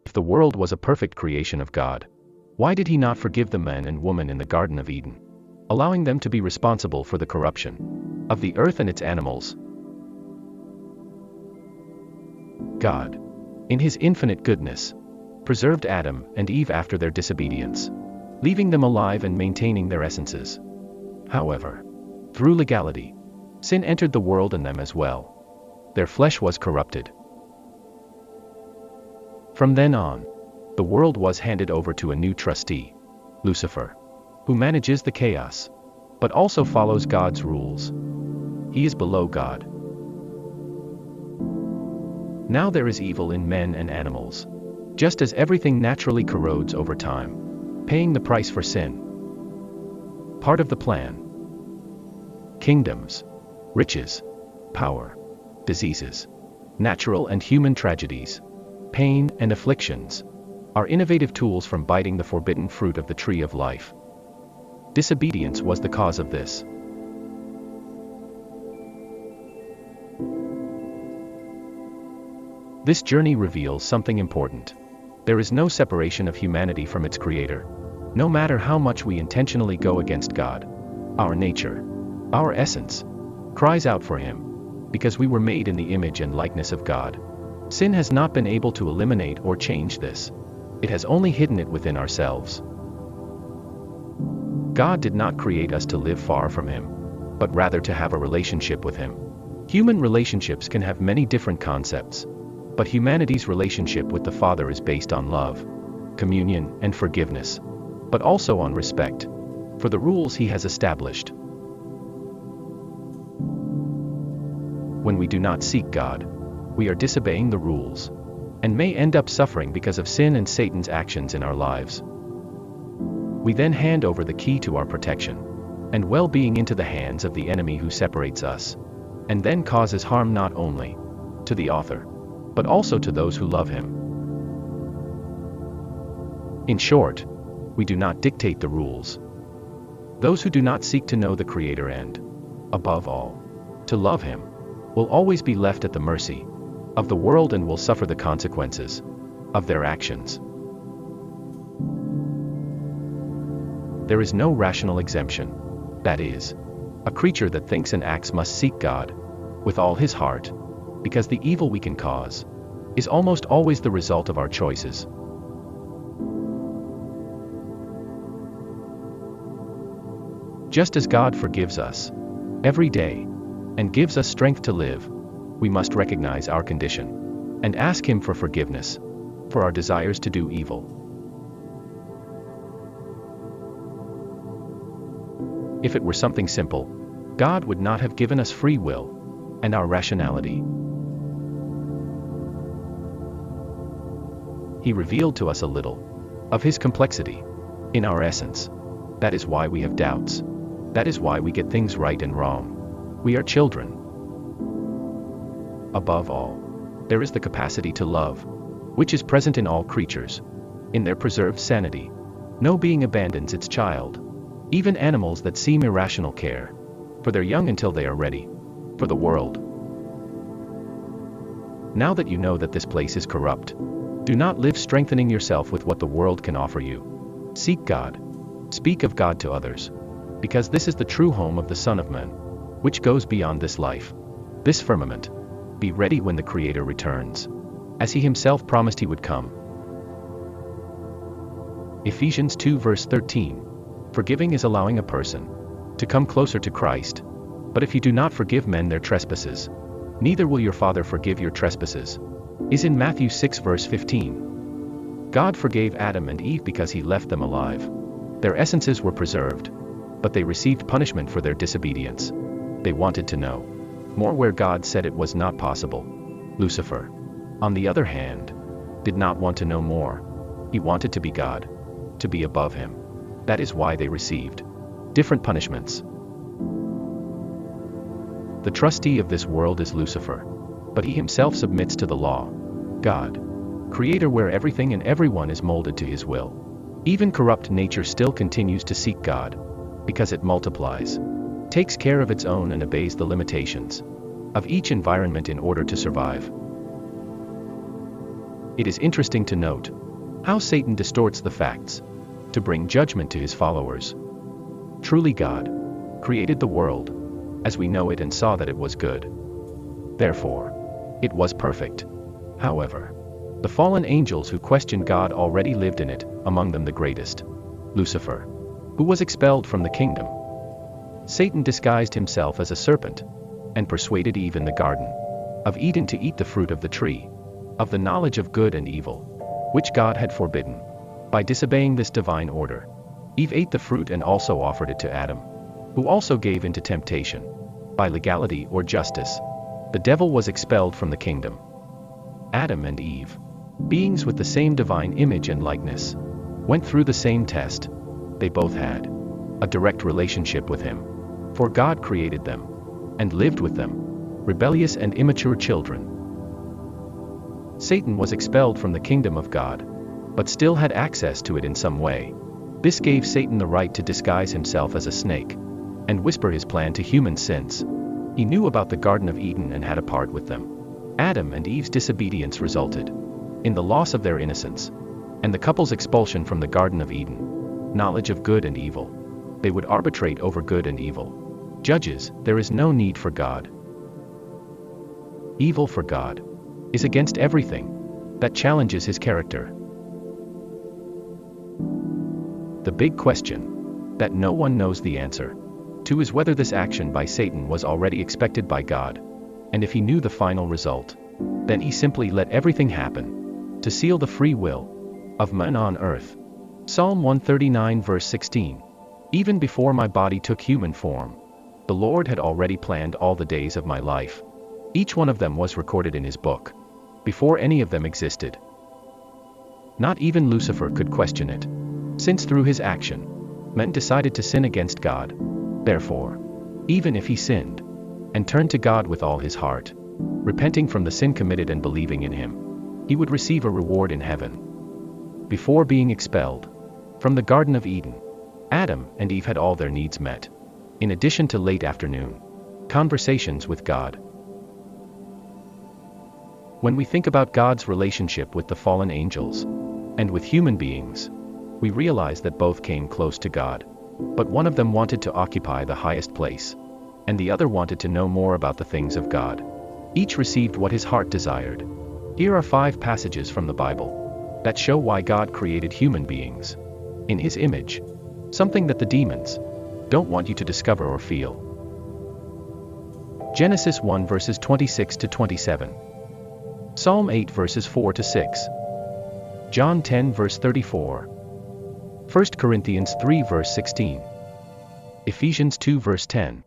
If the world was a perfect creation of God, why did he not forgive the man and woman in the Garden of Eden, allowing them to be responsible for the corruption of the earth and its animals? God, in his infinite goodness, preserved Adam and Eve after their disobedience, leaving them alive and maintaining their essences. However, through legality, sin entered the world and them as well. Their flesh was corrupted. From then on, the world was handed over to a new trustee, Lucifer, who manages the chaos, but also follows God's rules. He is below God. Now there is evil in men and animals, just as everything naturally corrodes over time, paying the price for sin. Part of the plan. Kingdoms, riches, power, diseases, natural and human tragedies, pain and afflictions, are innovative tools from biting the forbidden fruit of the tree of life. Disobedience was the cause of this. This journey reveals something important. There is no separation of humanity from its creator. No matter how much we intentionally go against God, our nature, our essence, cries out for him, because we were made in the image and likeness of God. Sin has not been able to eliminate or change this. It has only hidden it within ourselves. God did not create us to live far from him, but rather to have a relationship with him. Human relationships can have many different concepts, but humanity's relationship with the Father is based on love, communion, and forgiveness, but also on respect for the rules he has established. When we do not seek God, we are disobeying the rules, and may end up suffering because of sin and Satan's actions in our lives. We then hand over the key to our protection and well-being into the hands of the enemy who separates us, and then causes harm not only to the author, but also to those who love him. In short, we do not dictate the rules. Those who do not seek to know the Creator and, above all, to love him, will always be left at the mercy of the world and will suffer the consequences of their actions. There is no rational exemption. That is, a creature that thinks and acts must seek God with all his heart, because the evil we can cause is almost always the result of our choices. Just as God forgives us every day and gives us strength to live, we must recognize our condition and ask him for forgiveness for our desires to do evil. If it were something simple, God would not have given us free will and our rationality. He revealed to us a little of his complexity in our essence. That is why we have doubts. That is why we get things right and wrong. We are children. Above all, there is the capacity to love, which is present in all creatures, in their preserved sanity. No being abandons its child. Even animals that seem irrational care for their young until they are ready for the world. Now that you know that this place is corrupt, do not live strengthening yourself with what the world can offer you. Seek God. Speak of God to others, because this is the true home of the Son of Man, which goes beyond this life, this firmament. Be ready when the Creator returns, as he himself promised he would come. Ephesians 2 verse 13. Forgiving is allowing a person to come closer to Christ. But if you do not forgive men their trespasses, neither will your Father forgive your trespasses. Is in Matthew 6 verse 15. God forgave Adam and Eve because he left them alive. Their essences were preserved, but they received punishment for their disobedience. They wanted to know more where God said it was not possible. Lucifer, on the other hand, did not want to know more. He wanted to be God, to be above him. That is why they received different punishments. The trustee of this world is Lucifer, but he himself submits to the law. God, Creator, where everything and everyone is molded to his will. Even corrupt nature still continues to seek God, because it multiplies, takes care of its own and obeys the limitations of each environment in order to survive. It is interesting to note how Satan distorts the facts to bring judgment to his followers. Truly God created the world as we know it and saw that it was good. Therefore, it was perfect. However, the fallen angels who questioned God already lived in it, among them the greatest, Lucifer, who was expelled from the kingdom. Satan disguised himself as a serpent and persuaded Eve in the Garden of Eden to eat the fruit of the tree of the knowledge of good and evil, which God had forbidden. By disobeying this divine order, Eve ate the fruit and also offered it to Adam, who also gave into temptation. By legality or justice, the devil was expelled from the kingdom. Adam and Eve, beings with the same divine image and likeness, went through the same test. They both had a direct relationship with him, for God created them and lived with them, rebellious and immature children. Satan was expelled from the kingdom of God, but still had access to it in some way. This gave Satan the right to disguise himself as a snake and whisper his plan to humans since he knew about the Garden of Eden and had a part with them. Adam and Eve's disobedience resulted in the loss of their innocence and the couple's expulsion from the Garden of Eden. Knowledge of good and evil. They would arbitrate over good and evil. Judges, there is no need for God. Evil for God is against everything that challenges his character. The big question that no one knows the answer to is whether this action by Satan was already expected by God, and if he knew the final result, then he simply let everything happen to seal the free will of man on earth. Psalm 139 verse 16. Even before my body took human form, the Lord had already planned all the days of my life. Each one of them was recorded in his book, before any of them existed. Not even Lucifer could question it, since through his action, men decided to sin against God. Therefore, even if he sinned and turned to God with all his heart, repenting from the sin committed and believing in him, he would receive a reward in heaven. Before being expelled from the Garden of Eden, Adam and Eve had all their needs met, in addition to late afternoon conversations with God. When we think about God's relationship with the fallen angels and with human beings, we realize that both came close to God, but one of them wanted to occupy the highest place, and the other wanted to know more about the things of God. Each received what his heart desired. Here are 5 passages from the Bible that show why God created human beings in his image, something that the demons don't want you to discover or feel. Genesis 1 verses 26 to 27. Psalm 8 verses 4 to 6. John 10 verse 34. 1 Corinthians 3 verse 16. Ephesians 2 verse 10.